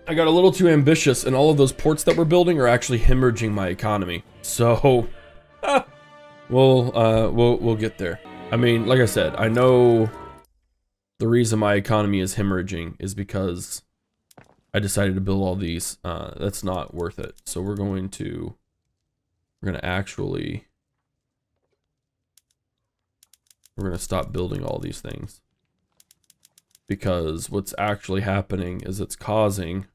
I got a little too ambitious, and all of those ports that we're building are actually hemorrhaging my economy. So, we'll get there. I mean, like I said, I know the reason my economy is hemorrhaging is because I decided to build all these. That's not worth it. So we're gonna stop building all these things, because what's actually happening is it's causing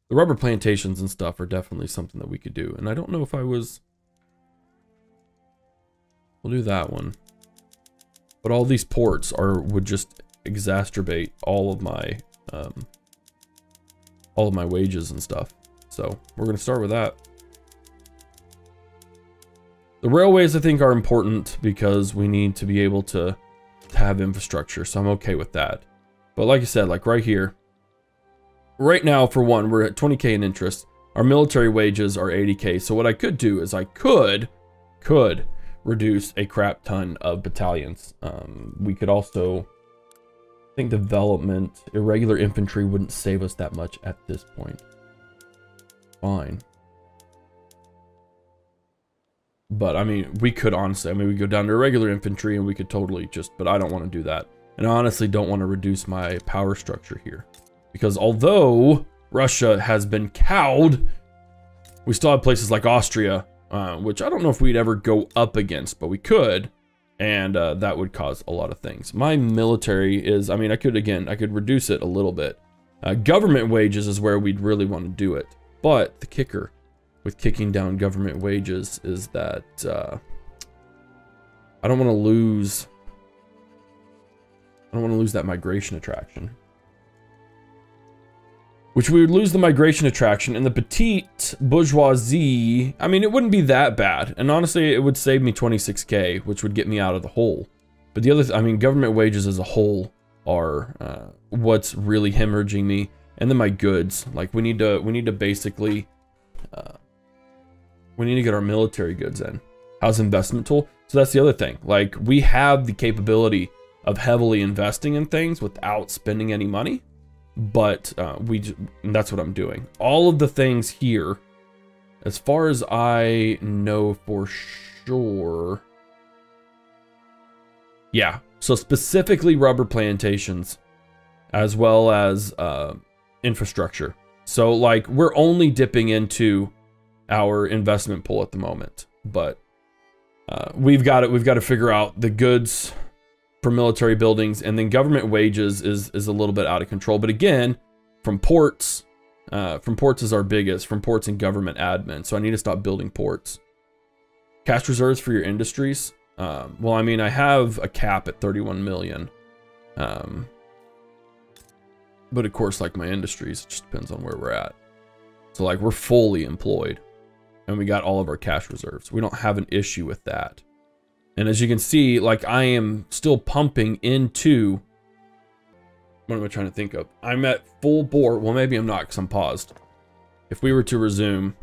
the rubber plantations and stuff are definitely something that we could do. And I don't know if we'll do that one. But all these ports would just exacerbate all of my wages and stuff. So we're gonna start with that. The railways, I think, are important because we need to be able to have infrastructure. So I'm okay with that. But like I said, like right here, right now, for one, we're at 20K in interest. Our military wages are 80K. So what I could do is I could reduce a crap ton of battalions. We could also, I think, development, irregular infantry wouldn't save us that much at this point. Fine. But I mean, we could honestly, we go down to irregular infantry and we could totally just, but I don't want to do that. And I honestly don't want to reduce my power structure here. Because although Russia has been cowed, we still have places like Austria, which I don't know if we'd ever go up against, but we could. And that would cause a lot of things. My military is, I could reduce it a little bit. Government wages is where we'd really want to do it. But the kicker with kicking down government wages is that I don't want to lose that migration attraction. Which we would lose the migration attraction, and the petite bourgeoisie, I mean, it wouldn't be that bad. And honestly, it would save me 26K, which would get me out of the hole. But the other, government wages as a whole are what's really hemorrhaging me. And then my goods, like we need to basically, we need to get our military goods in. How's investment tool? So that's the other thing. Like, we have the capability of heavily investing in things without spending any money. But that's what I'm doing. All of the things here, as far as I know for sure. Yeah, so specifically rubber plantations, as well as infrastructure. So like, we're only dipping into our investment pool at the moment, but we've got to figure out the goods for military buildings, and then government wages is a little bit out of control. But again, from ports is our biggest, from ports and government admin. So I need to stop building ports. Cash reserves for your industries. Well, I have a cap at 31 million. But of course, like my industries, it just depends on where we're at. So like, we're fully employed and we got all of our cash reserves. We don't have an issue with that. And as you can see, like, I am still pumping into, what am I trying to think of? I'm at full bore. Well, maybe I'm not because I'm paused. If we were to resume,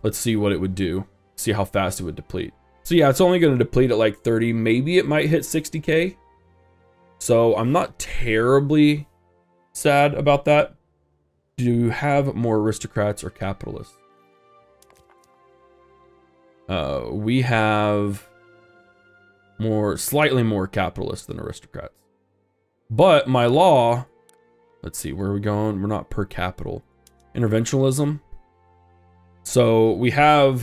let's see what it would do. See how fast it would deplete. So yeah, it's only going to deplete at like 30. Maybe it might hit 60K. So I'm not terribly sad about that. Do you have more aristocrats or capitalists? We have slightly more capitalists than aristocrats. But my law, let's see, where are we going? We're not per capital. Interventionalism. So we have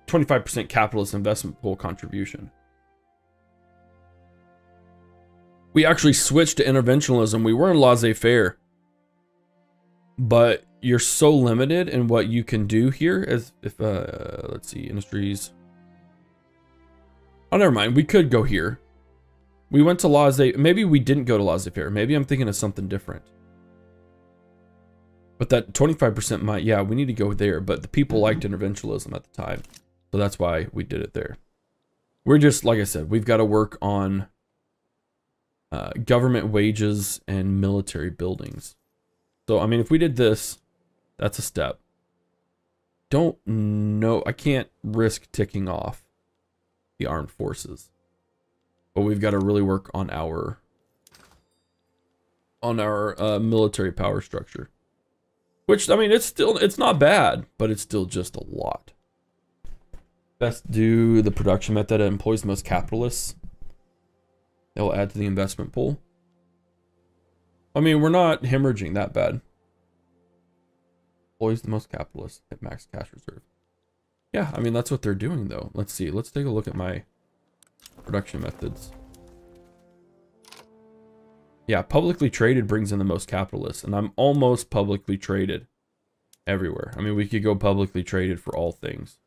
25% capitalist investment pool contribution. We actually switched to interventionalism. We were in laissez-faire. But you're so limited in what you can do here as if, let's see, industries. Oh, never mind. We could go here. We went to laissez. Maybe we didn't go to laissez-faire. Maybe I'm thinking of something different. But that 25% might, yeah, we need to go there. But the people liked interventionalism at the time. So that's why we did it there. We're just, like I said, we've got to work on government wages and military buildings. So, if we did this, that's a step. Don't know. I can't risk ticking off the armed forces. But we've got to really work on our military power structure. Which, I mean, it's not bad, but it's still just a lot. Best do the production method that employs the most capitalists. They'll add to the investment pool. I mean, we're not hemorrhaging that bad. Employs the most capitalists at max cash reserve. Yeah, I mean, that's what they're doing, though. Let's see. Let's take a look at my production methods. Yeah, publicly traded brings in the most capitalists, and I'm almost publicly traded everywhere. I mean, we could go publicly traded for all things.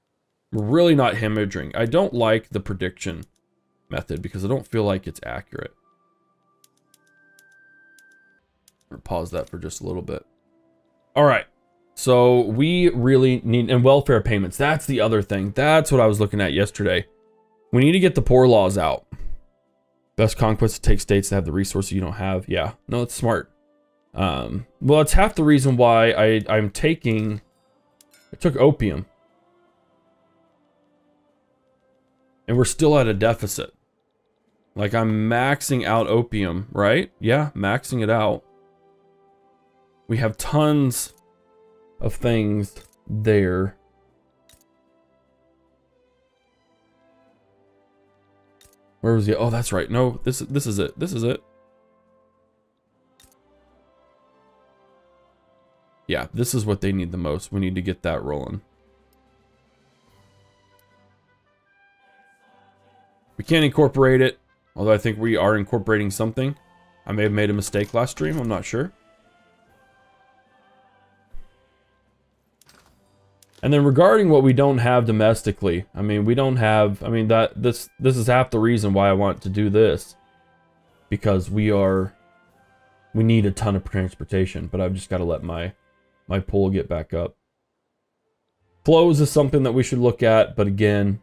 We're really not hemorrhaging. I don't like the prediction method because I don't feel like it's accurate. I'm gonna pause that for just a little bit. All right. So we really need, and welfare payments, that's the other thing. That's what I was looking at yesterday. We need to get the poor laws out. Best conquest to take states that have the resources you don't have. Yeah, no, it's smart. Well, it's half the reason why I took opium. And we're still at a deficit. Like, I'm maxing out opium, right? Yeah, maxing it out. We have tons of things there. Where was he? Oh, that's right. No, this is it. This is it. Yeah, this is what they need the most. We need to get that rolling. We can't incorporate it, although I think we are incorporating something. I may have made a mistake last stream. I'm not sure. And then regarding what we don't have domestically, I mean, we don't have, I mean, this is half the reason why I want to do this. Because we need a ton of transportation, but I've just got to let my pool get back up. Flows is something that we should look at, but again,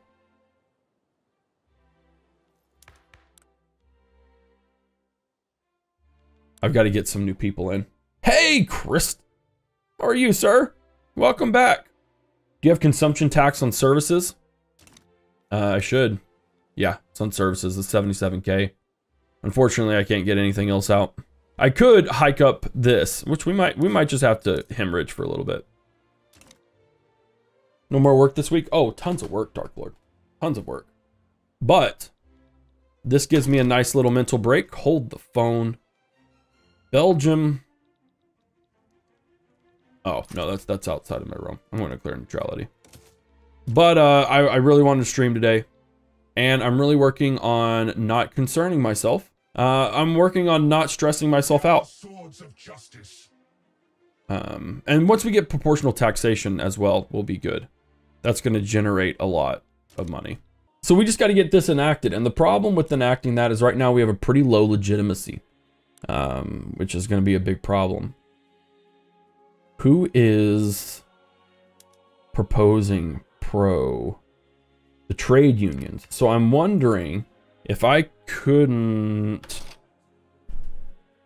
I've got to get some new people in. Hey, Chris! How are you, sir? Welcome back. Do you have consumption tax on services? I should. Yeah, it's on services. It's 77K. Unfortunately, I can't get anything else out. I could hike up this, which we might just have to hemorrhage for a little bit. No more work this week? Oh, tons of work, Dark Lord. Tons of work. But this gives me a nice little mental break. Hold the phone. Belgium. Oh, no, that's outside of my realm. I'm going to clear neutrality. But I really wanted to stream today. And I'm really working on not concerning myself. I'm working on not stressing myself out. Swords of justice. And once we get proportional taxation as well, we'll be good. That's going to generate a lot of money. So we just got to get this enacted. And the problem with enacting that is right now we have a pretty low legitimacy. Which is going to be a big problem. Who is proposing the trade unions? So I'm wondering if I couldn't...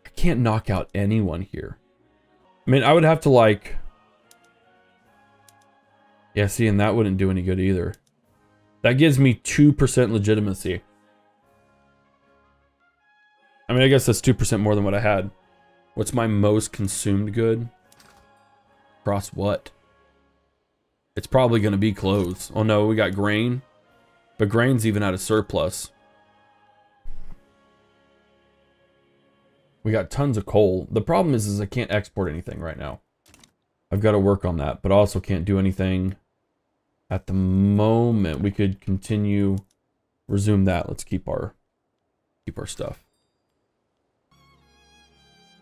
I can't knock out anyone here. I mean, I would have to like... Yeah, see, and that wouldn't do any good either. That gives me 2% legitimacy. I mean, I guess that's 2% more than what I had. What's my most consumed good? Across what? It's probably going to be clothes. Oh no, we got grain. But grain's even at a surplus. We got tons of coal. The problem is I can't export anything right now. I've got to work on that, but I also can't do anything at the moment. We could continue, resume that. Let's keep our stuff.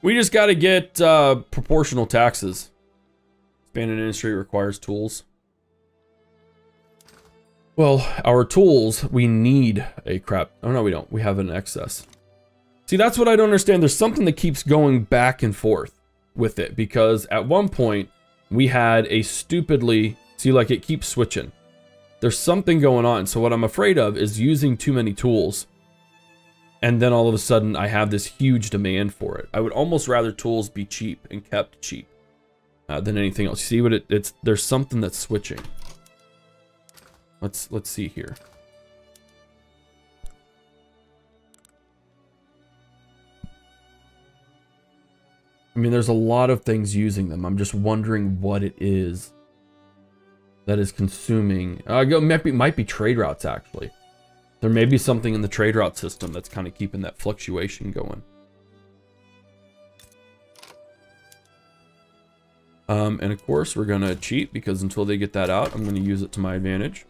We just got to get proportional taxes. Expanded industry requires tools. Well, our tools, we need a crap. Oh, no, we don't. We have an excess. See, that's what I don't understand. There's something that keeps going back and forth with it. Because at one point, we had a stupidly... See, like, it keeps switching. There's something going on. So what I'm afraid of is using too many tools. And then all of a sudden, I have this huge demand for it. I would almost rather tools be cheap and kept cheap than anything else. You see what it's? There's something that's switching. Let's see here. mean, there's a lot of things using them. I'm just wondering what it is that is consuming. Might be trade routes, actually. There may be something in the trade route system that's kind of keeping that fluctuation going. And of course, we're going to cheat because until they get that out, I'm going to use it to my advantage.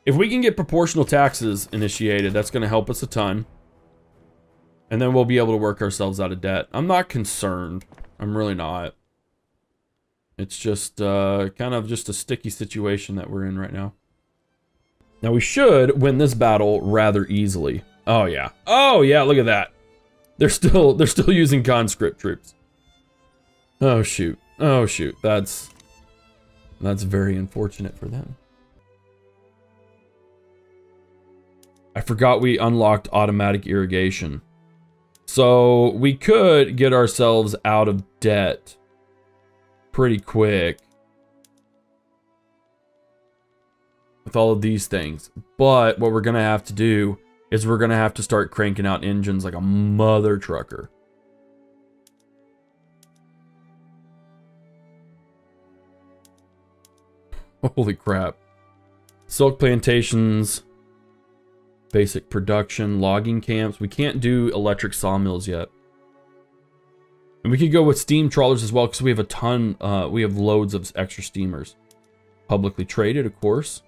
If we can get proportional taxes initiated, that's going to help us a ton. And then we'll be able to work ourselves out of debt. I'm not concerned. I'm really not. It's just kind of just a sticky situation that we're in right now. Now we should win this battle rather easily. Oh yeah. Oh yeah, look at that. They're still using conscript troops. Oh shoot. Oh shoot. That's very unfortunate for them. I forgot we unlocked automatic irrigation. So we could get ourselves out of debt pretty quick with all of these things. But what we're going to have to do is we're going to have to start cranking out engines like a mother trucker. Holy crap. Silk plantations, basic production, logging camps. We can't do electric sawmills yet. And we could go with steam trawlers as well because we have a ton, we have loads of extra steamers. Publicly traded, of course.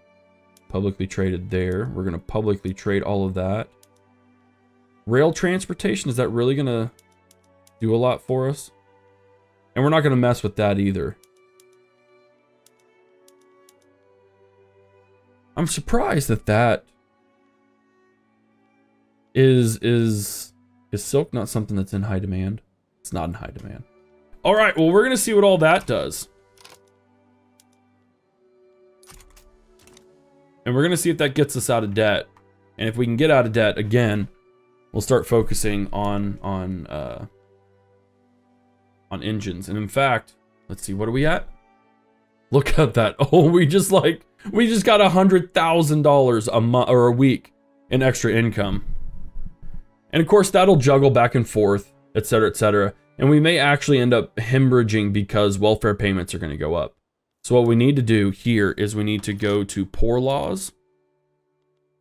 Publicly traded there. We're going to publicly trade all of that. Rail transportation, is that really going to do a lot for us? And we're not going to mess with that either. I'm surprised that is silk not something that's in high demand? It's not in high demand. All right, well, we're going to see what all that does. And we're going to see if that gets us out of debt. And if we can get out of debt, again, we'll start focusing on engines. And in fact, let's see, what are we at? Look at that. Oh, we just got $100,000 a month or a week in extra income. And of course, that'll juggle back and forth, etc., etc. And we may actually end up hemorrhaging because welfare payments are going to go up. So what we need to do here is we need to go to poor laws,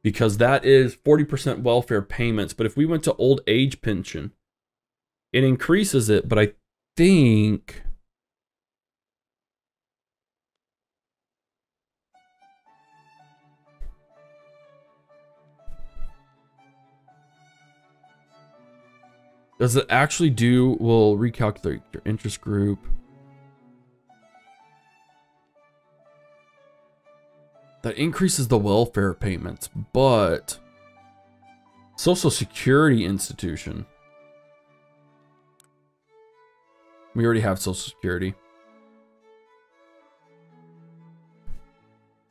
because that is 40% welfare payments. But if we went to old age pension, it increases it. But I think does it actually do, we'll recalculate your interest group. That increases the welfare payments, but Social Security institution. We already have Social Security.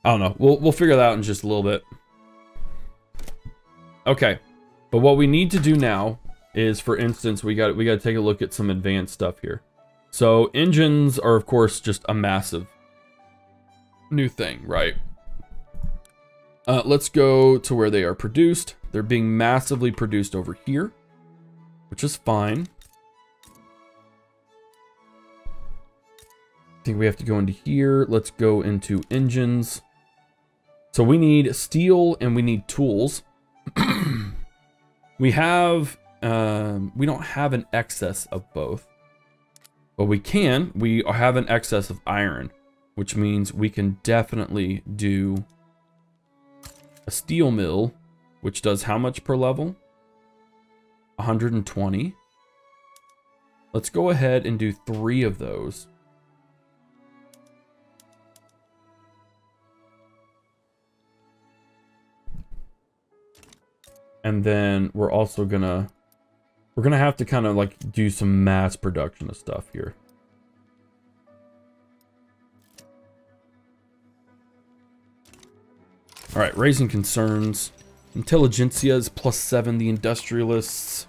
I don't know. We'll figure that out in just a little bit. Okay. But what we need to do now is, for instance, we got to take a look at some advanced stuff here. So engines are, of course, just a massive new thing, right? Let's go to where they are produced. They're being massively produced over here, which is fine. I think we have to go into here. Let's go into engines. So we need steel and we need tools. We don't have an excess of both, but we have an excess of iron, which means we can definitely do a steel mill, which does how much per level? 120. Let's go ahead and do 3 of those. And then we're also gonna have to kind of like do some mass production of stuff here. All right, raising concerns. Intelligentsia is +7. The industrialists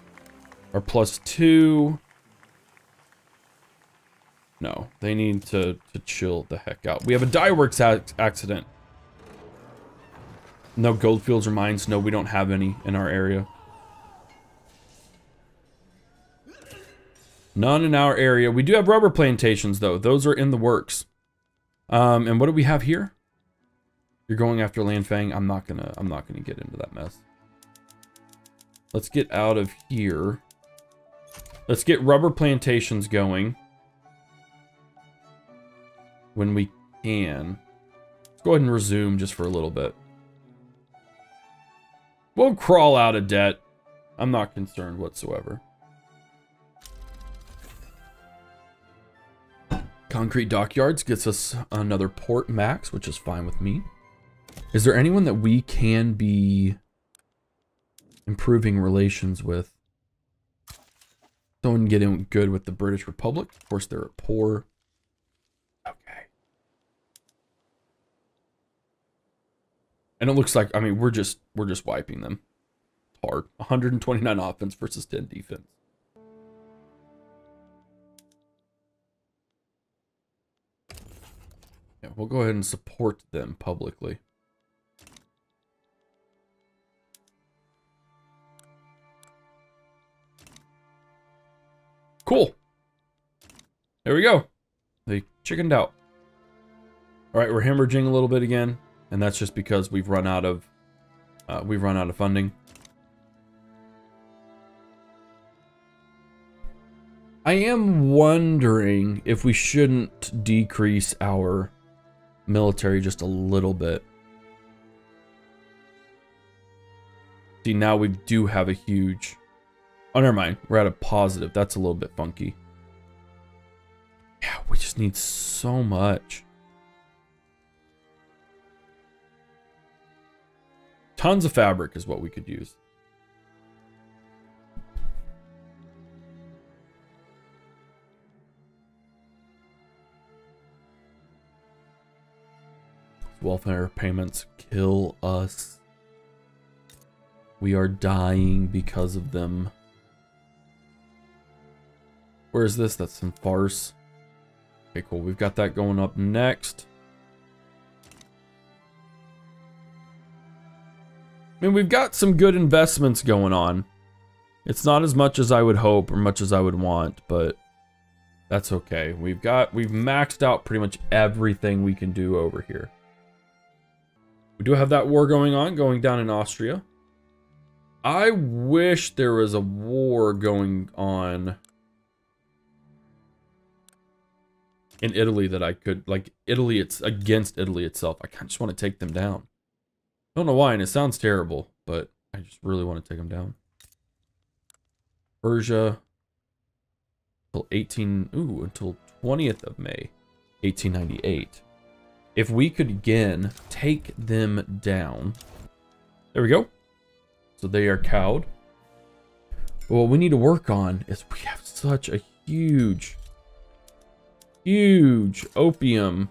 are +2. No, they need to chill the heck out. We have a dye works accident. No gold fields or mines. No, we don't have any in our area. None in our area. We do have rubber plantations, though. Those are in the works. And what do we have here? You're going after Lanfang. I'm not gonna get into that mess. Let's get out of here. Let's get rubber plantations going when we can. Let's go ahead and resume just for a little bit. We'll crawl out of debt. I'm not concerned whatsoever. Concrete dockyards gets us another port max, which is fine with me. Is there anyone that we can be improving relations with? Someone getting good with the British Republic. Of course, they're poor. Okay. And it looks like, I mean, we're just wiping them hard. 129 offense versus 10 defense. Yeah, we'll go ahead and support them publicly. Cool. There we go. They chickened out. All right, we're hemorrhaging a little bit again, and that's just because we've run out of funding. I am wondering if we shouldn't decrease our military just a little bit. See, now we do have a huge... Oh, never mind. We're at a positive. That's a little bit funky. Yeah, we just need so much. Tons of fabric is what we could use. Welfare payments kill us. We are dying because of them. Where is this? That's some farce. Okay, cool. We've got that going up next. I mean, we've got some good investments going on. It's not as much as I would hope or much as I would want, but that's okay. We've maxed out pretty much everything we can do over here. We do have that war going down in Austria. I wish there was a war going on in Italy that I could, like Italy, it's against Italy itself. I kind of just want to take them down. I don't know why, and it sounds terrible, but I just really want to take them down. Persia until 20th of May, 1898. If we could again take them down. There we go. So they are cowed. But what we need to work on is we have such a huge opium.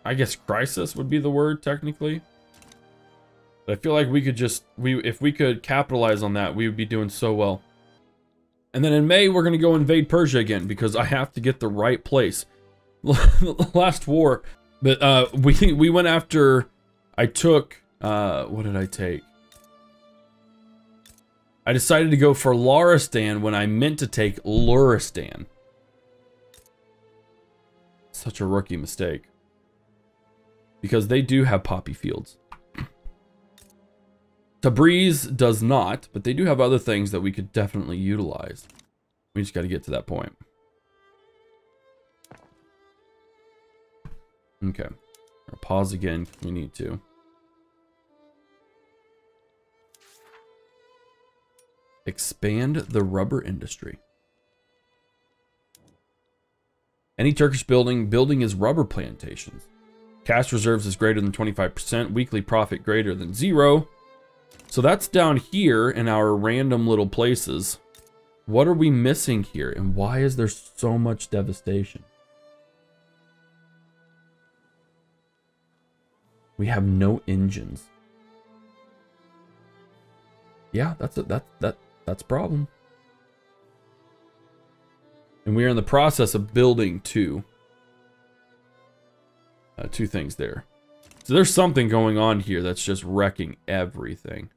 I guess crisis would be the word technically. But I feel like we could just, if we could capitalize on that, we would be doing so well. And then in May, we're going to go invade Persia again because I have to get the right place. Last war, but we went after, I took, what did I take? I decided to go for Laristan when I meant to take Luristan. Such a rookie mistake. Because they do have poppy fields. Tabriz does not, but they do have other things that we could definitely utilize. We just got to get to that point. Okay. I'll pause again if we need to. Expand the rubber industry. Any Turkish building is rubber plantations. Cash reserves is greater than 25%. Weekly profit greater than 0. So that's down here in our random little places. What are we missing here? And why is there so much devastation? We have no engines. Yeah, that's a problem. And we are in the process of building two things there. So there's something going on here that's just wrecking everything.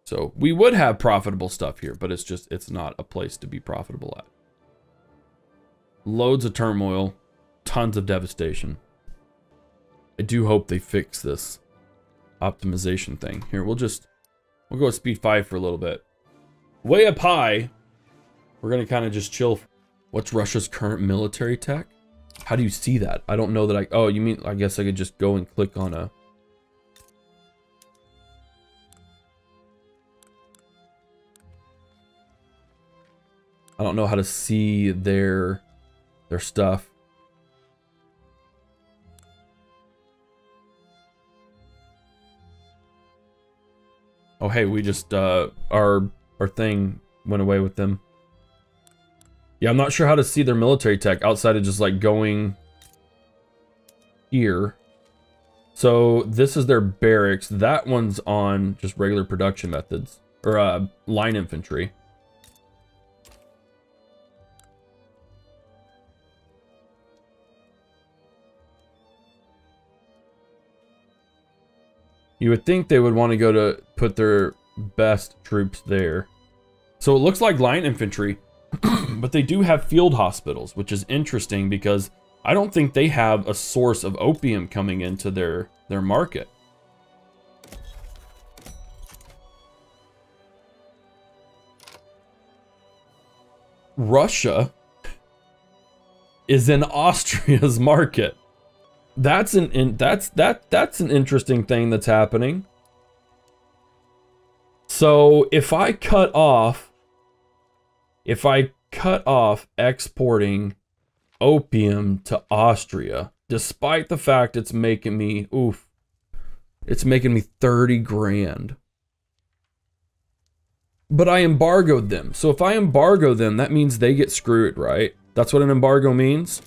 So we would have profitable stuff here, but it's not a place to be profitable at. Loads of turmoil, tons of devastation. I do hope they fix this optimization thing. Here, we'll go at speed 5 for a little bit. Way up high, we're gonna kind of just chill. What's Russia's current military tech? How do you see that? I don't know that oh, you mean, I guess I could just go and click on a... I don't know how to see their stuff. Oh, hey, we just, our thing went away with them. Yeah, I'm not sure how to see their military tech outside of just, like, going here. So, this is their barracks. That one's on just regular production methods. Or, line infantry. You would think they would want to go to put their best troops there. So it looks like line infantry, but they do have field hospitals, which is interesting because I don't think they have a source of opium coming into their market. Russia is in Austria's market. That's an interesting thing that's happening. So if I cut off exporting opium to Austria, despite the fact it's making me it's making me 30 grand. But I embargoed them. So if I embargo them, that means they get screwed, right? That's what an embargo means.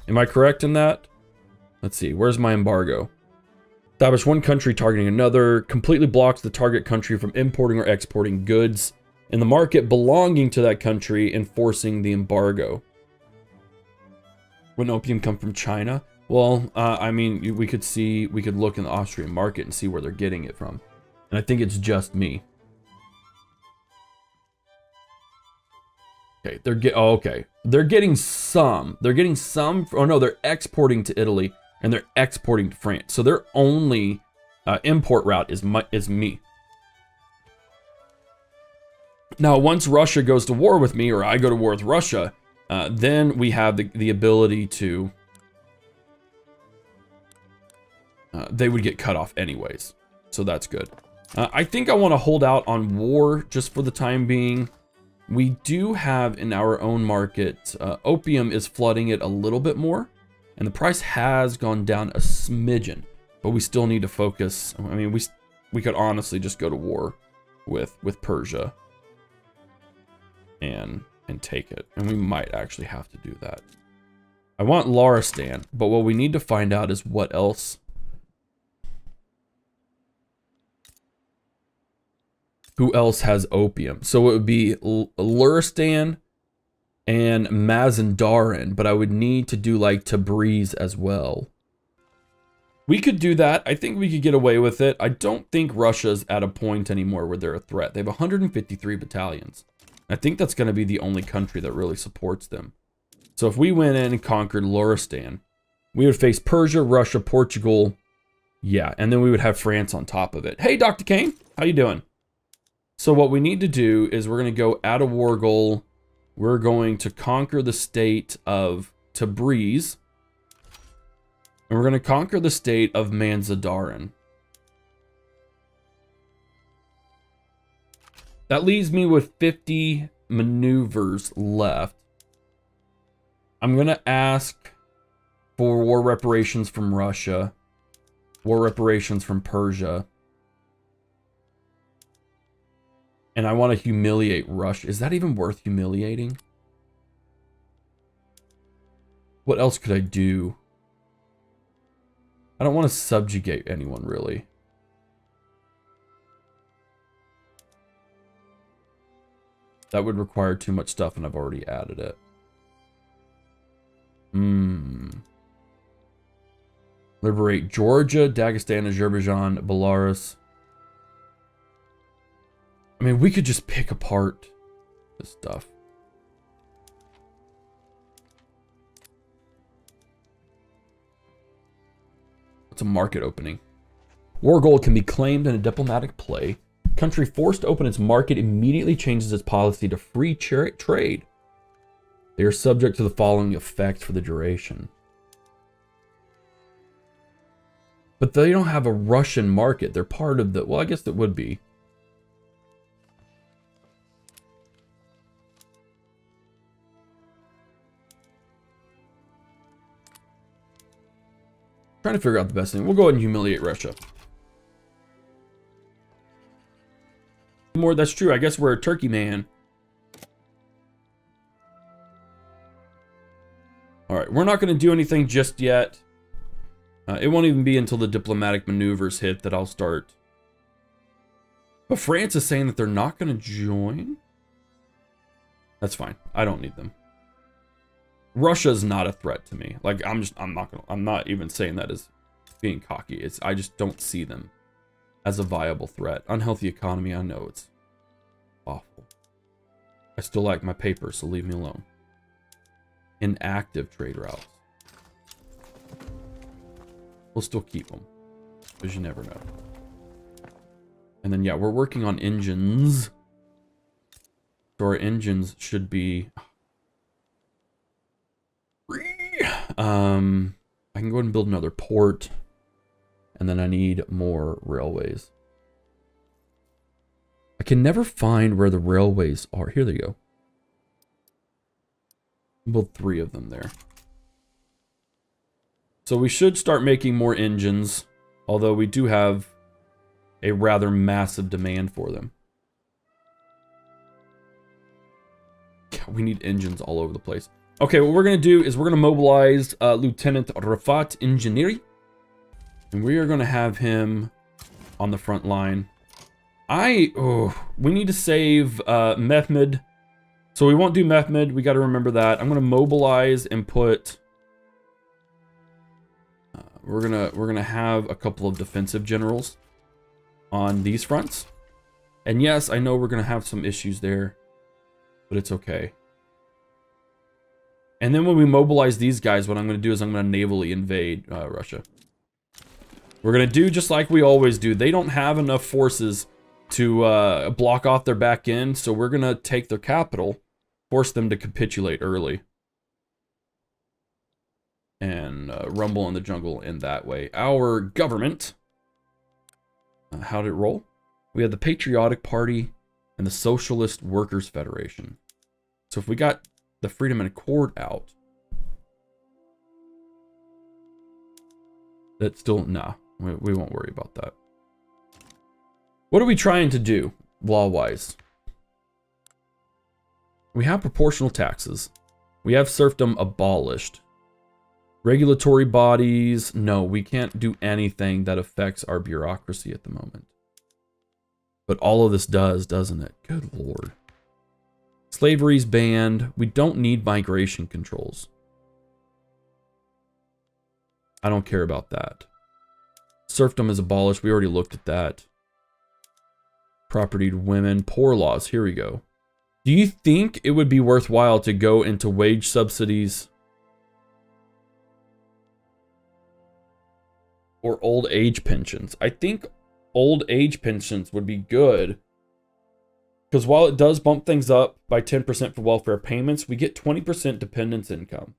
Am I correct in that? Let's see, where's my embargo? Establish one country targeting another, completely blocks the target country from importing or exporting goods in the market belonging to that country, enforcing the embargo. Wouldn't opium come from China? Well, I mean, we could look in the Austrian market and see where they're getting it from. And I think it's just me. Okay, they're getting some. Oh no, they're exporting to Italy. And they're exporting to France. So their only import route is me. Now, once Russia goes to war with me, or I go to war with Russia, then we have the ability to... they would get cut off anyways. So that's good. I think I want to hold out on war just for the time being. We do have in our own market, opium is flooding it a little bit more. And the price has gone down a smidgen, but we still need to focus. I mean, we could honestly just go to war with Persia and take it. And we might actually have to do that. I want Laristan, but what we need to find out is what else. Who else has opium? So it would be Luristan and Mazandaran, but I would need to do like Tabriz as well. We could do that. I think we could get away with it. I don't think Russia's at a point anymore where they're a threat. They have 153 battalions. I think that's going to be the only country that really supports them. So if we went in and conquered Luristan, we would face Persia, Russia, Portugal. Yeah, and then we would have France on top of it. Hey, Dr. Kane, how you doing? So what we need to do is we're going to go add a war goal. We're going to conquer the state of Tabriz. And we're going to conquer the state of Mazandaran. That leaves me with 50 maneuvers left. I'm going to ask for war reparations from Russia. War reparations from Persia. And I want to humiliate Russia. Is that even worth humiliating? What else could I do? I don't want to subjugate anyone, really. That would require too much stuff, and I've already added it. Liberate Georgia, Dagestan, Azerbaijan, Belarus. I mean, we could just pick apart this stuff. It's a market opening. War gold can be claimed in a diplomatic play. Country forced to open its market immediately changes its policy to free trade. They are subject to the following effect for the duration. But they don't have a Russian market. They're part of the... Well, I guess it would be. Trying to figure out the best thing. We'll go ahead and humiliate Russia. More, that's true. I guess we're a turkey man. All right, we're not going to do anything just yet. It won't even be until the diplomatic maneuvers hit that I'll start. But France is saying that they're not going to join. That's fine. I don't need them. Russia's not a threat to me. Like, I'm not even saying that as being cocky. I just don't see them as a viable threat. Unhealthy economy, I know it's awful. I still like my paper, so leave me alone. Inactive trade routes. We'll still keep them, because you never know. And then, yeah, we're working on engines. So our engines should be... I can go ahead and build another port. And then I need more railways. I can never find where the railways are. Here they go. Build 3 of them there. So we should start making more engines, although we do have a rather massive demand for them. We need engines all over the place. Okay, what we're going to do is we're going to mobilize Lieutenant Rafat Engineering. And we are going to have him on the front line. We need to save Mehmed. So we won't do Mehmed. We got to remember that. I'm going to mobilize and put... We're gonna have a couple of defensive generals on these fronts. And yes, I know we're gonna have some issues there, but it's okay. And then when we mobilize these guys, what I'm gonna do is I'm gonna navally invade Russia. We're gonna do just like we always do. They don't have enough forces to block off their back end, so we're gonna take their capital, force them to capitulate early. And rumble in the jungle in that way. Our government, how did it roll? We had the Patriotic Party and the Socialist Workers Federation. So if we got the Freedom and Accord out, that's still, nah, we won't worry about that. What are we trying to do, law-wise? We have proportional taxes. We have serfdom abolished. Regulatory bodies, no, we can't do anything that affects our bureaucracy at the moment. But all of this does, doesn't it? Good Lord. Slavery's banned. We don't need migration controls. I don't care about that. Serfdom is abolished. We already looked at that. Property to women. Poor laws. Here we go. Do you think it would be worthwhile to go into wage subsidies or old age pensions? I think old age pensions would be good. Because while it does bump things up by 10% for welfare payments, we get 20% dependence income.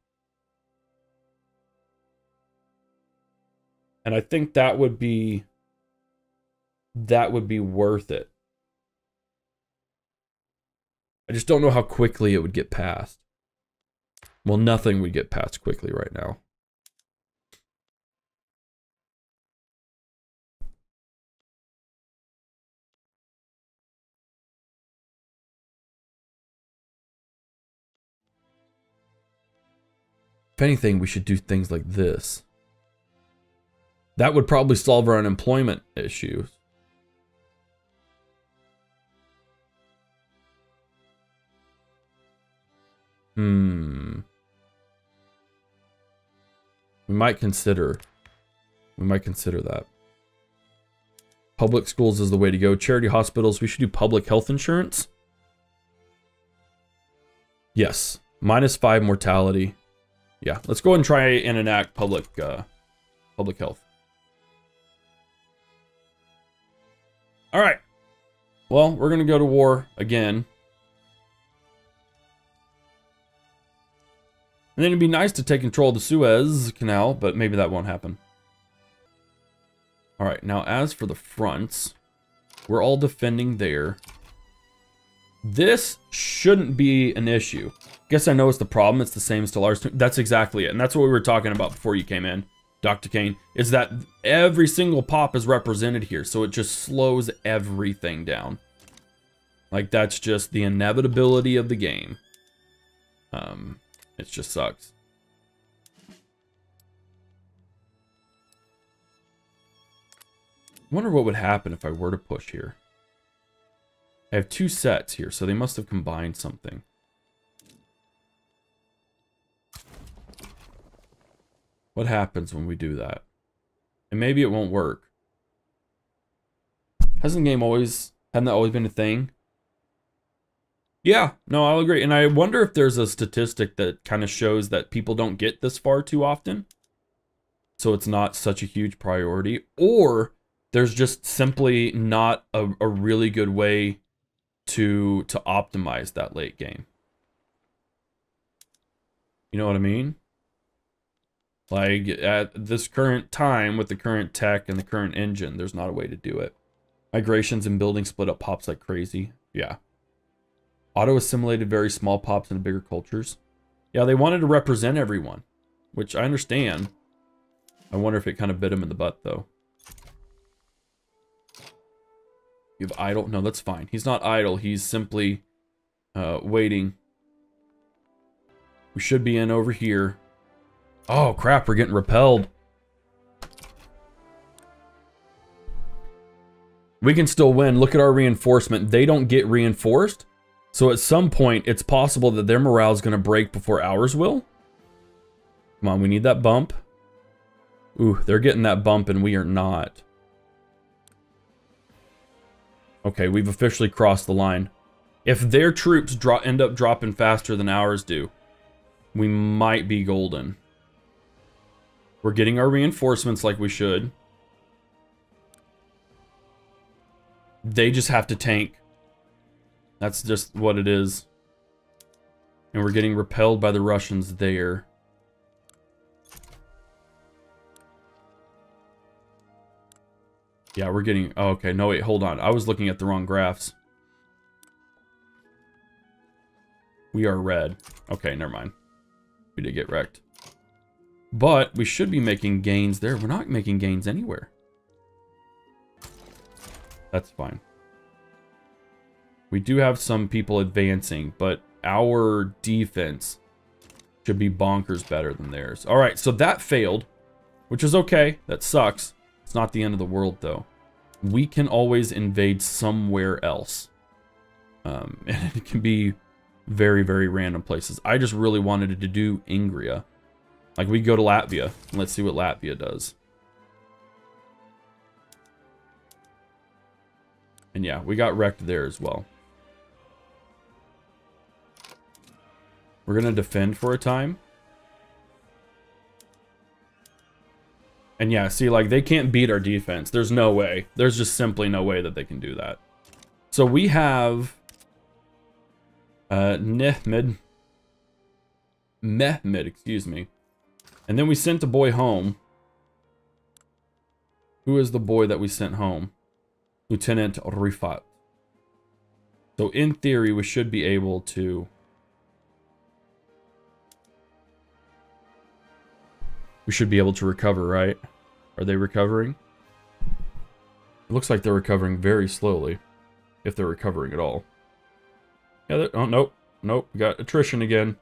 And I think that would be worth it. I just don't know how quickly it would get passed. Well, nothing would get passed quickly right now. If anything, we should do things like this. That would probably solve our unemployment issues. We might consider We might consider that. Public schools is the way to go. Charity hospitals, we should do public health insurance. Yes. -5 mortality. Yeah, let's go ahead and try and enact public health. All right. Well, we're going to go to war again. And then it'd be nice to take control of the Suez Canal, but maybe that won't happen. All right, now as for the fronts, we're all defending there. This shouldn't be an issue. Guess I know it's the problem. It's the same as Stellaris. That's exactly it. And that's what we were talking about before you came in, Dr. Kane, is that every single pop is represented here. So it just slows everything down. Like, that's just the inevitability of the game. It just sucks. I wonder what would happen if I were to push here. I have 2 sets here, so they must have combined something. What happens when we do that? And maybe it won't work. Hasn't that always been a thing? Yeah, no, I'll agree. And I wonder if there's a statistic that kind of shows that people don't get this far too often. So it's not such a huge priority. Or there's just simply not a really good way to optimize that late game. You know what I mean? Like, at this current time, with the current tech and the current engine, there's not a way to do it. Migrations and building split up pops like crazy. Yeah. Auto-assimilated very small pops into bigger cultures. Yeah, they wanted to represent everyone, which I understand. I wonder if it kind of bit him in the butt, though. You have idle? No, that's fine. He's not idle. He's simply waiting. We should be in over here. Oh, crap. We're getting repelled. We can still win. Look at our reinforcement. They don't get reinforced. So at some point, it's possible that their morale is going to break before ours will. Come on, we need that bump. Ooh, they're getting that bump and we are not. Okay, we've officially crossed the line. If their troops end up dropping faster than ours do, we might be golden. We're getting our reinforcements like we should. They just have to tank. That's just what it is. And we're getting repelled by the Russians there. Yeah, we're getting... Oh, okay, no, wait, hold on. I was looking at the wrong graphs. We are red. Okay, never mind. We did get wrecked. But we should be making gains there. We're not making gains anywhere. That's fine. We do have some people advancing, but our defense should be bonkers better than theirs. All right, so that failed, which is okay. That sucks. It's not the end of the world, though. We can always invade somewhere else. And it can be very, very random places. I just really wanted to do Ingria. Like, we go to Latvia. And let's see what Latvia does. And yeah, we got wrecked there as well. We're going to defend for a time. And yeah, see, like, they can't beat our defense. There's no way. There's just simply no way that they can do that. So we have... Mehmed, excuse me. And then we sent a boy home. Who is the boy that we sent home? Lieutenant Rifat. So in theory, we should be able to... We should be able to recover, right? Are they recovering? It looks like they're recovering very slowly. If they're recovering at all. Yeah, oh, nope. Nope, we got attrition again.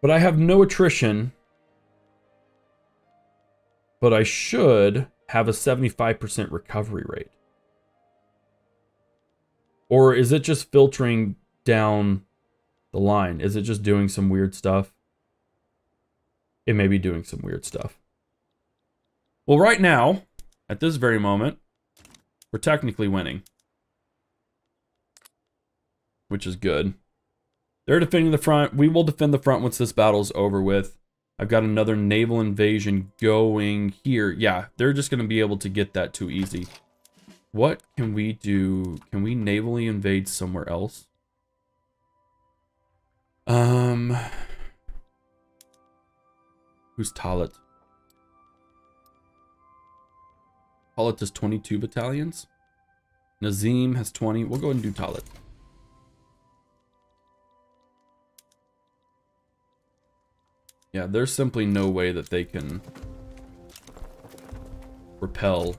But I have no attrition. But I should have a 75% recovery rate. Or is it just filtering down the line? Is it just doing some weird stuff? It may be doing some weird stuff. Well, right now, at this very moment, we're technically winning. Which is good. They're defending the front. We will defend the front once this battle's over with. I've got another naval invasion going here. Yeah, they're just going to be able to get that too easy. What can we do? Can we navally invade somewhere else? Who's Talat? Talat has 22 battalions. Nazim has 20. We'll go ahead and do Talat. Yeah, there's simply no way that they can repel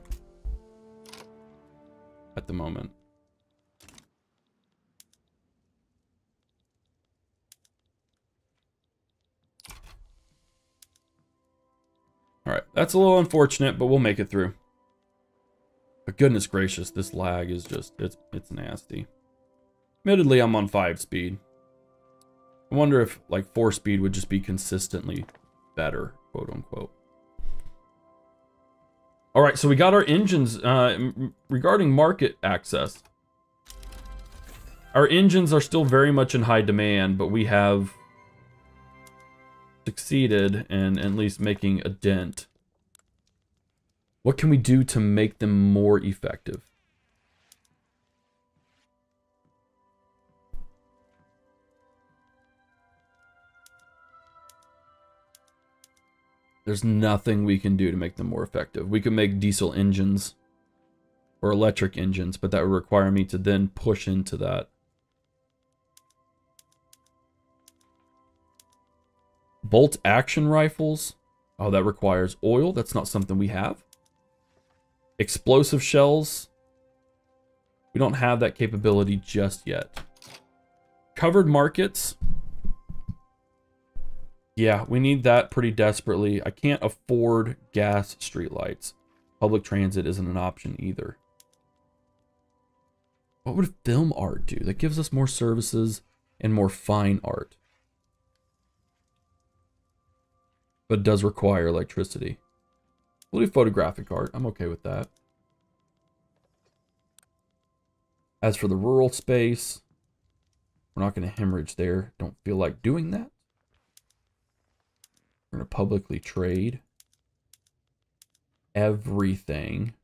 at the moment. All right, that's a little unfortunate, but we'll make it through. But goodness gracious, this lag is just, it's nasty. Admittedly, I'm on 5 speed. I wonder if like 4 speed would just be consistently better, quote unquote. All right, so we got our engines. Regarding market access, our engines are still very much in high demand, but we have succeeded in at least making a dent. What can we do to make them more effective? There's nothing we can do to make them more effective. We can make diesel engines or electric engines, but that would require me to then push into that. Bolt action rifles. Oh, that requires oil. That's not something we have. Explosive shells. We don't have that capability just yet. Covered markets. Yeah, we need that pretty desperately. I can't afford gas streetlights. Public transit isn't an option either. What would film art do? That gives us more services and more fine art. But it does require electricity. We'll do photographic art. I'm okay with that. As for the rural space, we're not going to hemorrhage there. Don't feel like doing that. We're going to publicly trade everything.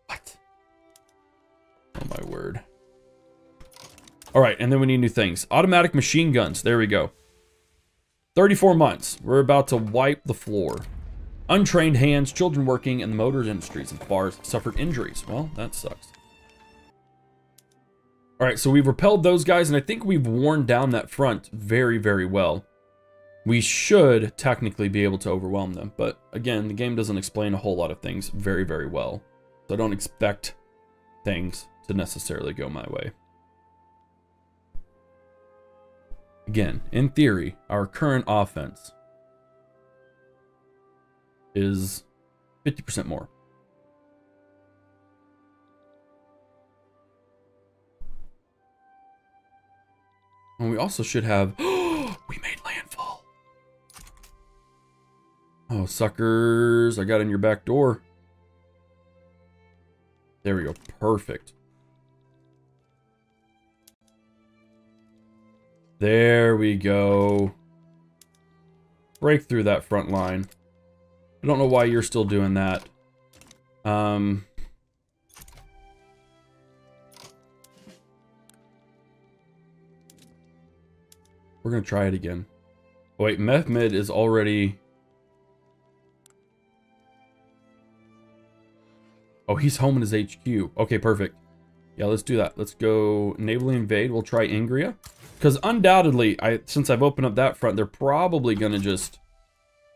What? Oh my word. All right, and then we need new things. Automatic machine guns. There we go. 34 months. We're about to wipe the floor. Untrained hands, children working in the motor industries and bars suffered injuries. Well, that sucks. All right, so we've repelled those guys, and I think we've worn down that front very, very well. We should technically be able to overwhelm them, but again, the game doesn't explain a whole lot of things very, very well. So I don't expect things to necessarily go my way. Again, in theory, our current offense is 50% more. And we also should have... we made landfall. Oh, suckers. I got in your back door. There we go. Perfect. There we go. Break through that front line. I don't know why you're still doing that. We're going to try it again. Oh, wait, Mehmed is already... Oh, he's home in his HQ. Okay, perfect. Yeah, let's do that. Let's go navally invade. We'll try Ingria. Because undoubtedly, since I've opened up that front, they're probably going to just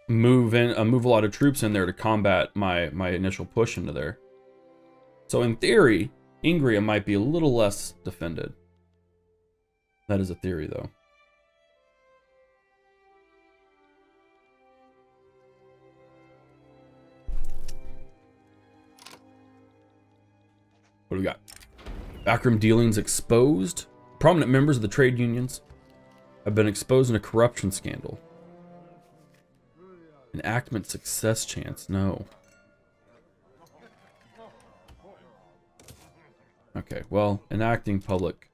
move a lot of troops in there to combat my initial push into there. So in theory, Ingria might be a little less defended. That is a theory, though. What do we got? Backroom dealings exposed. Prominent members of the trade unions have been exposed in a corruption scandal. Enactment success chance. No. Okay, well, enacting public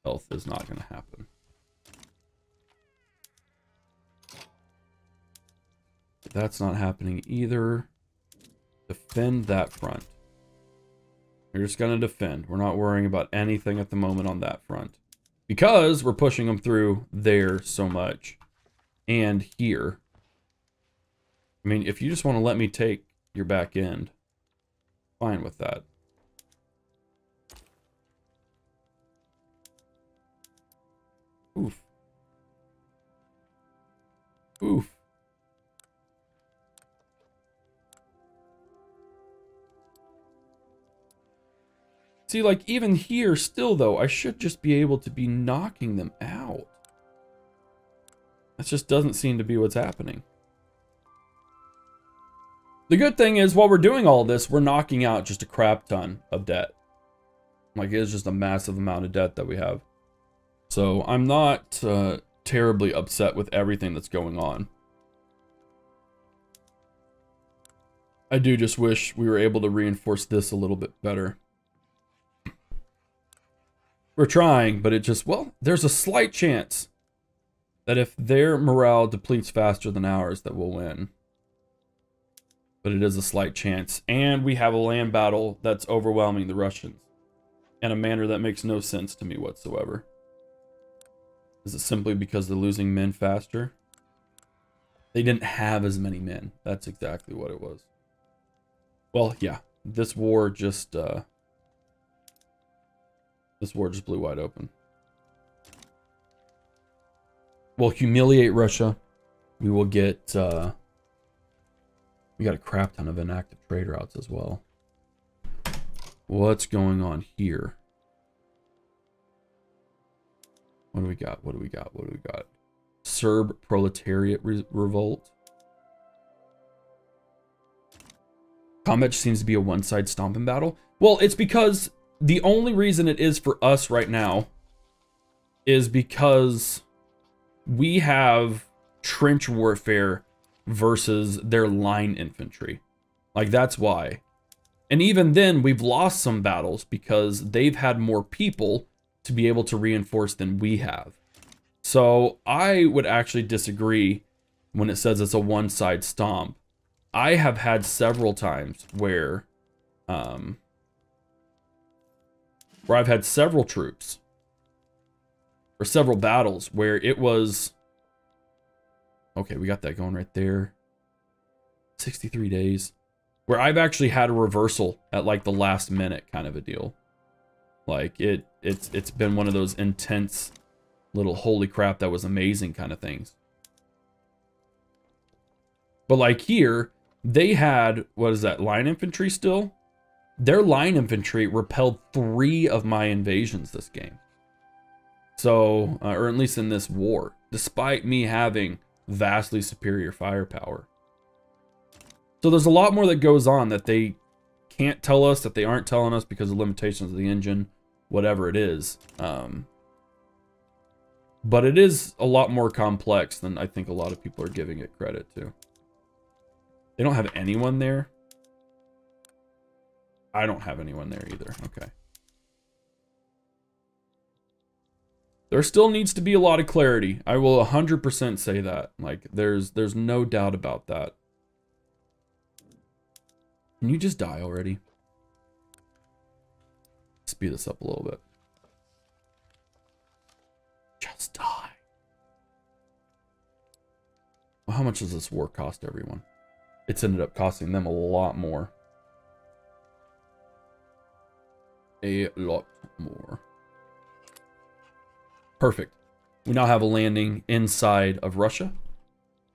health is not going to happen. That's not happening either. Defend that front. We're just going to defend. We're not worrying about anything at the moment on that front. Because we're pushing them through there so much. And here. I mean, if you just want to let me take your back end, fine with that. Oof. Oof. See, like, even here, still, though, I should just be able to be knocking them out. That just doesn't seem to be what's happening. The good thing is, while we're doing all this, we're knocking out just a crap ton of debt. Like, it's just a massive amount of debt that we have. So, I'm not terribly upset with everything that's going on. I do just wish we were able to reinforce this a little bit better. We're trying, but it just, well, there's a slight chance that if their morale depletes faster than ours, that we'll win. But it is a slight chance. And we have a land battle that's overwhelming the Russians in a manner that makes no sense to me whatsoever. Is it simply because they're losing men faster? They didn't have as many men. That's exactly what it was. Well, yeah. This war just blew wide open. We'll humiliate Russia. We will get... we got a crap ton of inactive trade routes as well. What's going on here? What do we got? What do we got? What do we got? Serb proletariat revolt. Combat seems to be a one-side stomping battle. Well, it's because the only reason it is for us right now is because we have trench warfare versus their line infantry. Like, that's why. And even then, we've lost some battles because they've had more people to be able to reinforce than we have. So I would actually disagree when it says it's a one-side stomp. I have had several times where I've had several troops or several battles where it was, okay, we got that going right there. 63 days. Where I've actually had a reversal at like the last minute kind of a deal. Like it's been one of those intense little holy crap that was amazing kind of things. But like here, they had, what is that, line infantry still? Their line infantry repelled 3 of my invasions this game. So, or at least in this war, despite me having vastly superior firepower. So there's a lot more that goes on that they can't tell us, that they aren't telling us because of limitations of the engine, whatever it is. But it is a lot more complex than I think a lot of people are giving it credit to. They don't have anyone there. I don't have anyone there either. Okay. There still needs to be a lot of clarity. I will 100% say that. Like, there's no doubt about that. Can you just die already? Speed this up a little bit. Just die. Well, how much does this war cost everyone? It's ended up costing them a lot more. A lot more. Perfect. We now have a landing inside of Russia.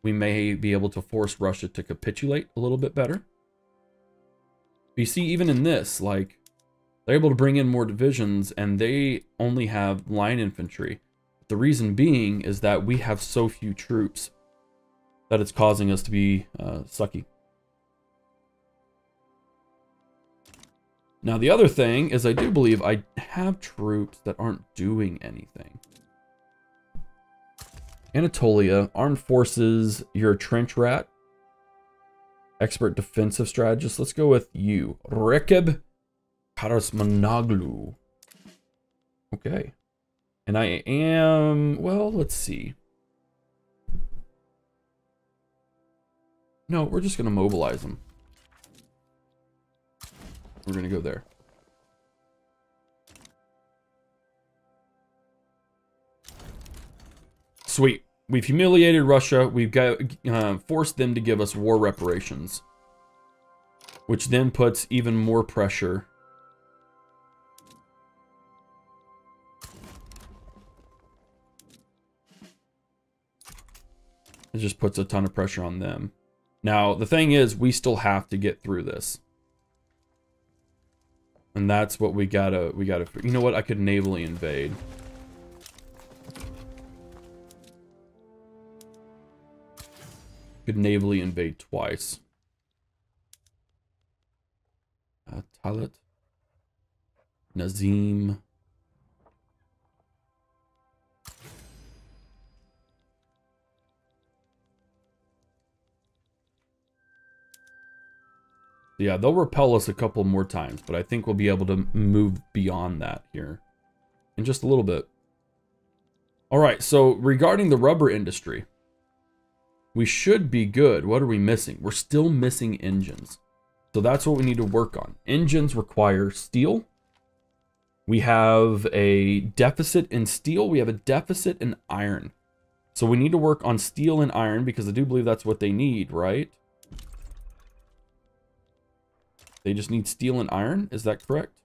We may be able to force Russia to capitulate a little bit better. But you see, even in this, like, they're able to bring in more divisions and they only have line infantry. The reason being is that we have so few troops that it's causing us to be sucky. Now, the other thing is I do believe I have troops that aren't doing anything. Anatolia, Armed Forces, you're a trench rat. Expert defensive strategist. Let's go with you. Rekeb Karasmanoglu. Okay. And I am, well, let's see. No, we're just going to mobilize them. We're going to go there. Sweet. We've humiliated Russia. We've got forced them to give us war reparations, which then puts even more pressure. It just puts a ton of pressure on them. Now, the thing is, we still have to get through this. And that's what we gotta, you know what? I could navally invade. Could navally invade twice. Talat. Nazim. Yeah, they'll repel us a couple more times, but I think we'll be able to move beyond that here in just a little bit. All right, so regarding the rubber industry, we should be good. What are we missing? We're still missing engines. So that's what we need to work on. Engines require steel. We have a deficit in steel. We have a deficit in iron. So we need to work on steel and iron because I do believe that's what they need, right? They just need steel and iron. Is that correct?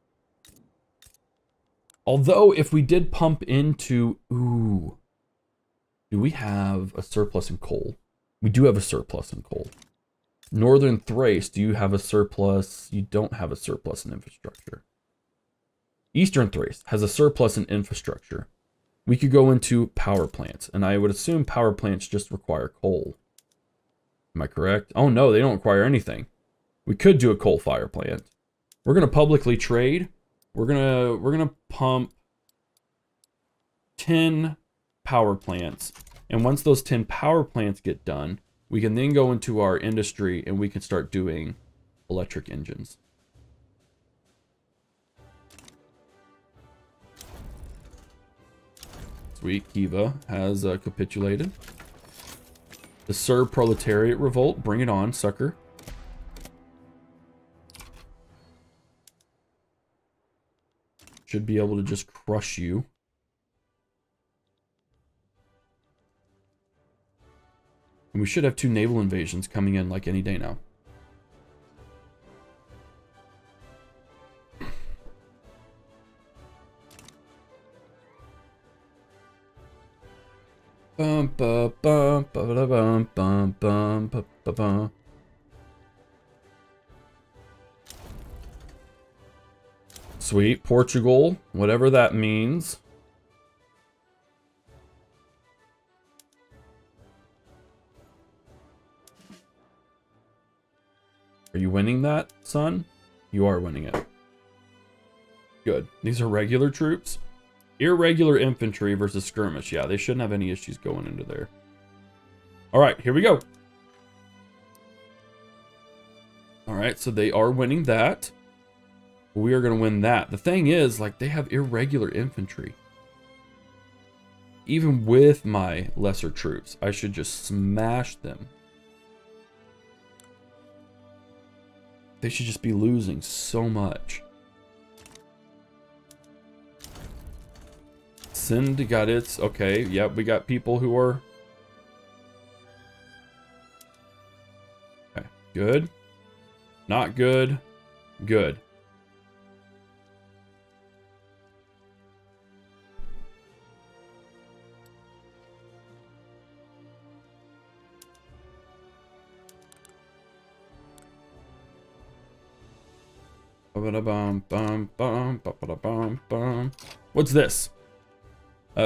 Although if we did pump into, ooh, do we have a surplus in coal? We do have a surplus in coal. Northern Thrace, do you have a surplus? You don't have a surplus in infrastructure. Eastern Thrace has a surplus in infrastructure. We could go into power plants, and I would assume power plants just require coal. Am I correct? Oh no, they don't require anything. We could do a coal fire plant. We're gonna publicly trade. We're gonna pump 10 power plants. And once those 10 power plants get done, we can then go into our industry and we can start doing electric engines. Sweet, Kiva has capitulated. The Serb proletariat revolt, bring it on, sucker. Should be able to just crush you. And we should have 2 naval invasions coming in like any day now. Bum ba bum ba da bum bum bum ba ba bum. Sweet, Portugal, whatever that means. Are you winning that, son? You are winning it. Good. These are regular troops. Irregular infantry versus skirmish. Yeah, they shouldn't have any issues going into there. All right, here we go. All right, so they are winning that. We are going to win that. The thing is, like, they have irregular infantry. Even with my lesser troops, I should just smash them. They should just be losing so much. Sind got its. Okay, yep, we got people who are... Okay, good. Not good. Good. What's this?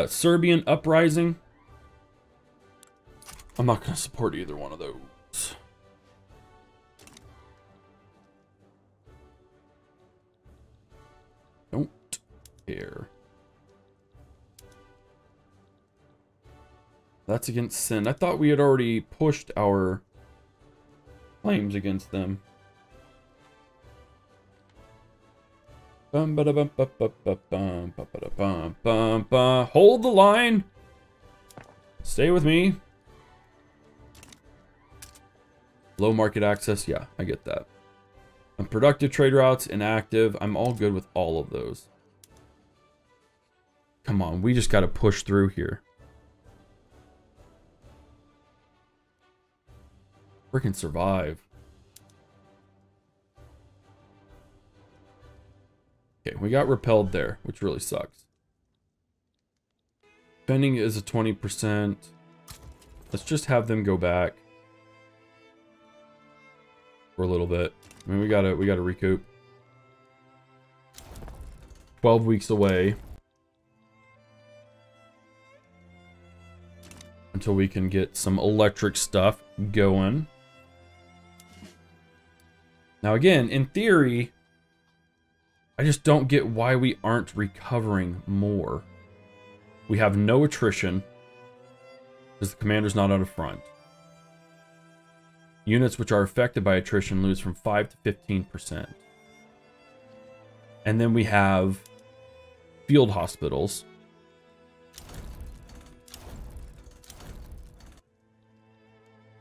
Serbian uprising. I'm not going to support either one of those. Don't care. That's against Sind. I thought we had already pushed our claims against them. Hold the line. Stay with me. Low market access. Yeah, I get that. Unproductive trade routes, inactive. I'm all good with all of those. Come on, we just got to push through here. Freaking survive. Okay, we got repelled there, which really sucks. Spending is a 20%. Let's just have them go back for a little bit. I mean, we gotta recoup. 12 weeks away until we can get some electric stuff going. Now again, in theory, I just don't get why we aren't recovering more. We have no attrition because the commander's not out of front. Units which are affected by attrition lose from 5 to 15%. And then we have field hospitals.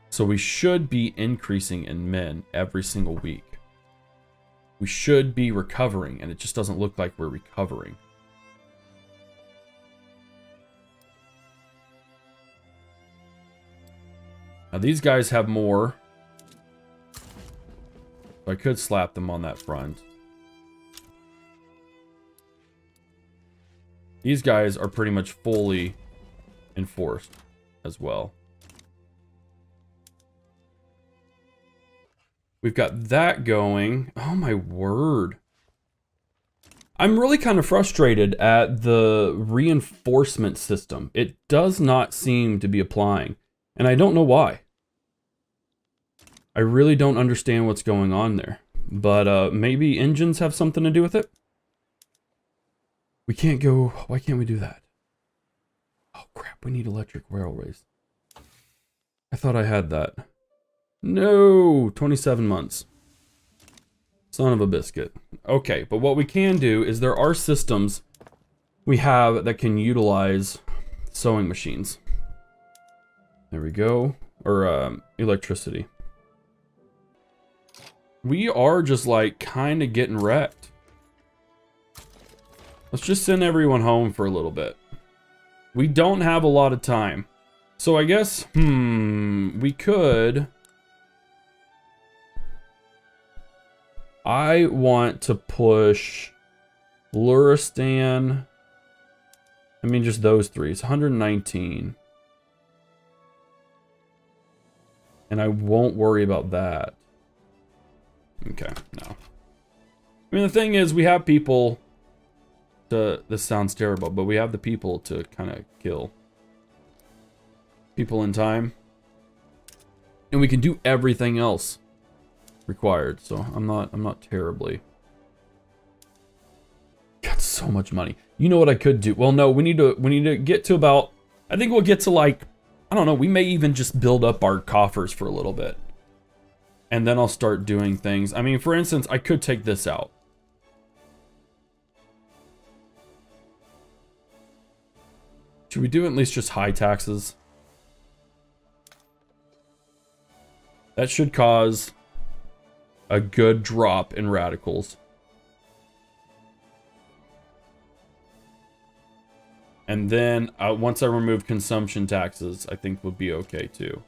So we should be increasing in men every single week. We should be recovering, and it just doesn't look like we're recovering. Now these guys have more. So I could slap them on that front. These guys are pretty much fully enforced as well. We've got that going. Oh my word. I'm really kind of frustrated at the reinforcement system. It does not seem to be applying, and I don't know why. I really don't understand what's going on there, but maybe engines have something to do with it. We can't go, why can't we do that? Oh crap, we need electric railways. I thought I had that. No, 27 months. Son of a biscuit. Okay, but what we can do is there are systems we have that can utilize sewing machines. There we go. Or electricity. We are just like kind of getting wrecked. Let's just send everyone home for a little bit. We don't have a lot of time. So I guess, we could... I want to push Luristan. I mean, just those three. It's 119. And I won't worry about that. Okay, no. I mean, the thing is, we have people to... This sounds terrible, but we have the people to kind of kill. People in time. And we can do everything else required, so I'm not terribly. Got so much money. You know what I could do? Well, no, we need to get to about, I think we'll get to like, I don't know, we may even just build up our coffers for a little bit. And then I'll start doing things. I mean, for instance, I could take this out. Should we do at least just high taxes? That should cause a good drop in radicals. And then once I remove consumption taxes, I think would be okay too.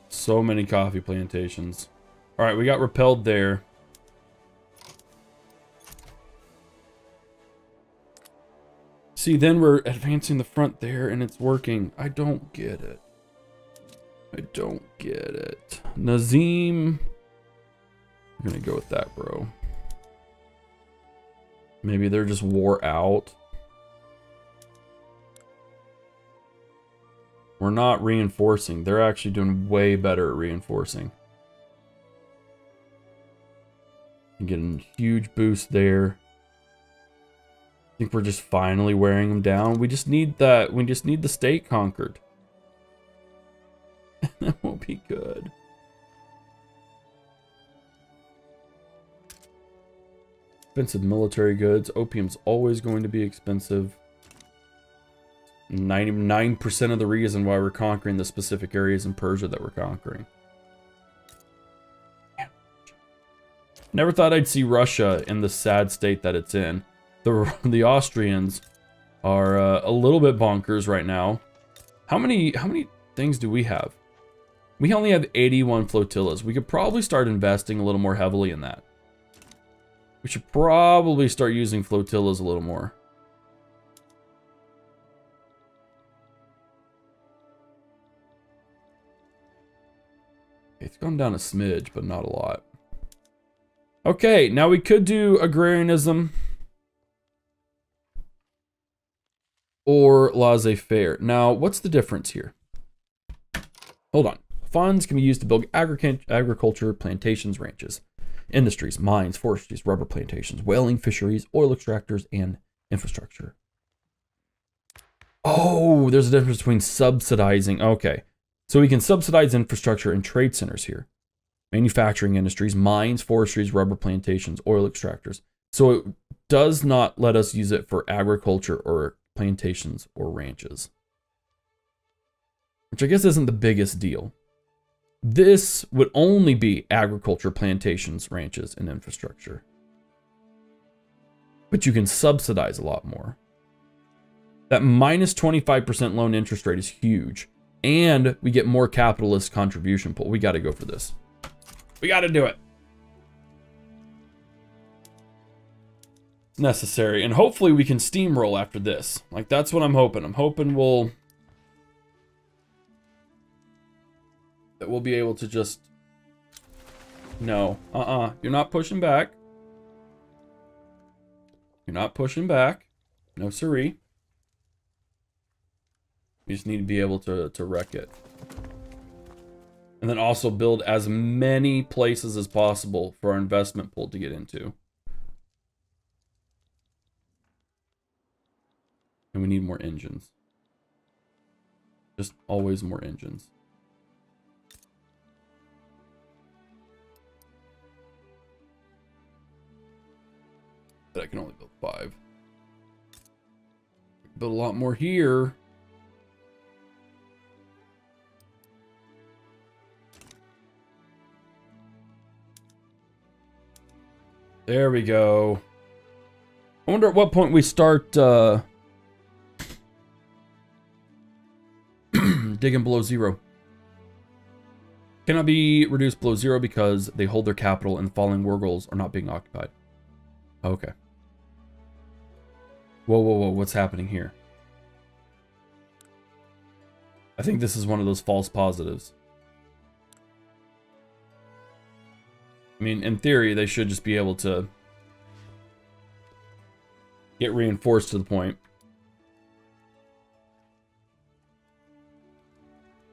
So many coffee plantations. All right, we got repelled there. See, then we're advancing the front there and it's working. I don't get it. I don't get it. Nazim. I'm gonna go with that, bro. Maybe they're just wore out. We're not reinforcing. They're actually doing way better at reinforcing. Getting a huge boost there. I think we're just finally wearing them down. We just need that. We just need the state conquered. Expensive military goods. Opium's always going to be expensive. 99% of the reason why we're conquering the specific areas in Persia that we're conquering. Never thought I'd see Russia in the sad state that it's in. The Austrians are a little bit bonkers right now. How many things do we have? We only have 81 flotillas. We could probably start investing a little more heavily in that. We should probably start using flotillas a little more. It's gone down a smidge, but not a lot. Okay, now we could do agrarianism or laissez-faire. Now, what's the difference here? Hold on. Funds can be used to build agriculture, plantations, ranches, industries, mines, forestries, rubber plantations, whaling, fisheries, oil extractors, and infrastructure. Oh, there's a difference between subsidizing. Okay. So we can subsidize infrastructure and trade centers here. Manufacturing industries, mines, forestries, rubber plantations, oil extractors. So it does not let us use it for agriculture or plantations or ranches. Which I guess isn't the biggest deal. This would only be agriculture, plantations, ranches, and infrastructure. But you can subsidize a lot more. That minus 25% loan interest rate is huge. And we get more capitalist contribution pool. We got to go for this. We got to do it. It's necessary. And hopefully we can steamroll after this. Like, that's what I'm hoping. I'm hoping that we'll be able to just... No. You're not pushing back. You're not pushing back. No siree. We just need to be able to wreck it. And then also build as many places as possible for our investment pool to get into. And we need more engines. Just always more engines. But I can only build 5. Build a lot more here. There we go. I wonder at what point we start digging below 0. Cannot be reduced below 0 because they hold their capital and the following war goals are not being occupied. Okay. Whoa, whoa, whoa, what's happening here? I think this is one of those false positives. I mean, in theory, they should just be able to get reinforced to the point.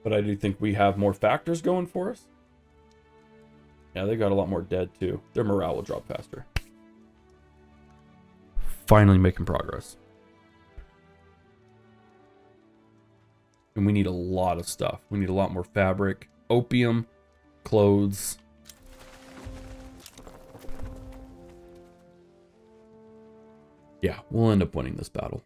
But I do think we have more factors going for us. Yeah, they got a lot more dead, too. Their morale will drop faster. Finally making progress. And we need a lot of stuff. We need a lot more fabric, opium, clothes. Yeah, we'll end up winning this battle.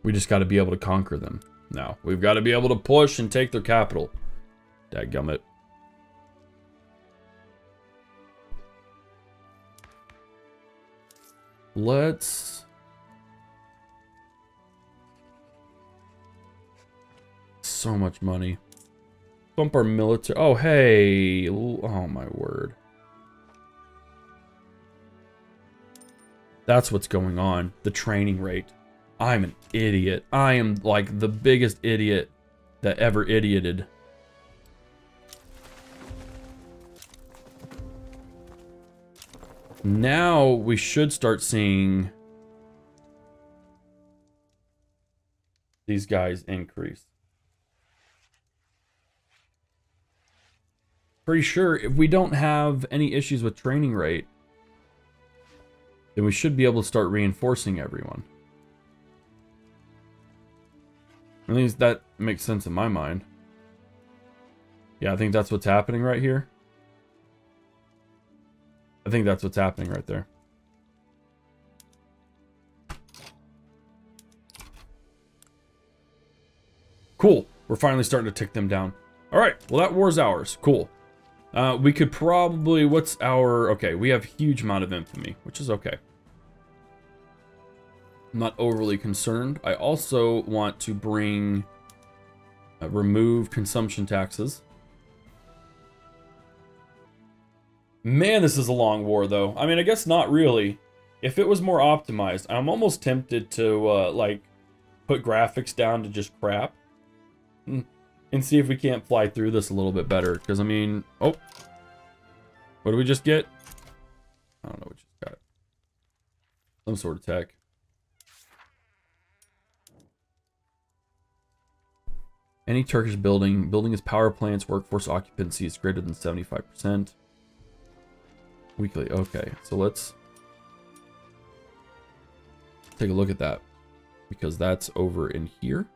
We just got to be able to conquer them. Now, we've got to be able to push and take their capital. Dadgummit. Let's... So much money. Bump our military... Oh, hey! Oh, my word. That's what's going on. The training rate. I'm an idiot. I am like the biggest idiot that ever idioted. Now we should start seeing these guys increase. Pretty sure if we don't have any issues with training rate, then we should be able to start reinforcing everyone. At least that makes sense in my mind. Yeah, I think that's what's happening right here. I think that's what's happening right there. Cool. We're finally starting to tick them down. All right. Well, that war's ours. Cool. We could probably... What's our... Okay, we have a huge amount of infamy, which is okay. I'm not overly concerned. I also want to bring... remove consumption taxes. Man, this is a long war, though. I mean, I guess not really. If it was more optimized, I'm almost tempted to, like, put graphics down to just crap. And see if we can't fly through this a little bit better. Because, I mean... Oh. What did we just get? I don't know what we just got. Some sort of tech. Any Turkish building is power plants, workforce occupancy is greater than 75%. Weekly, okay. So let's take a look at that. Because that's over in here.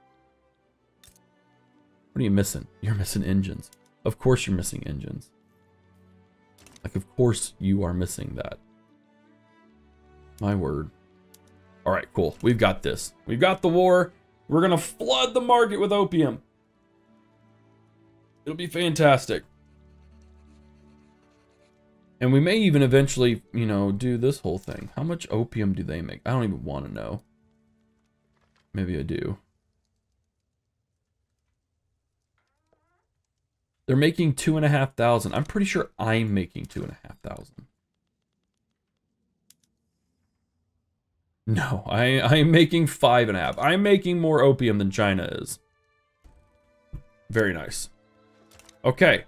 What are you missing? You're missing engines. Of course you're missing engines. Like, of course you are missing that. My word. Alright, cool. We've got this. We've got the war. We're gonna flood the market with opium. It'll be fantastic. And we may even eventually, you know, do this whole thing. How much opium do they make? I don't even want to know. Maybe I do. They're making 2,500. I'm pretty sure I'm making 2,500. No, I am making 5.5. I'm making more opium than China is. Very nice. Okay,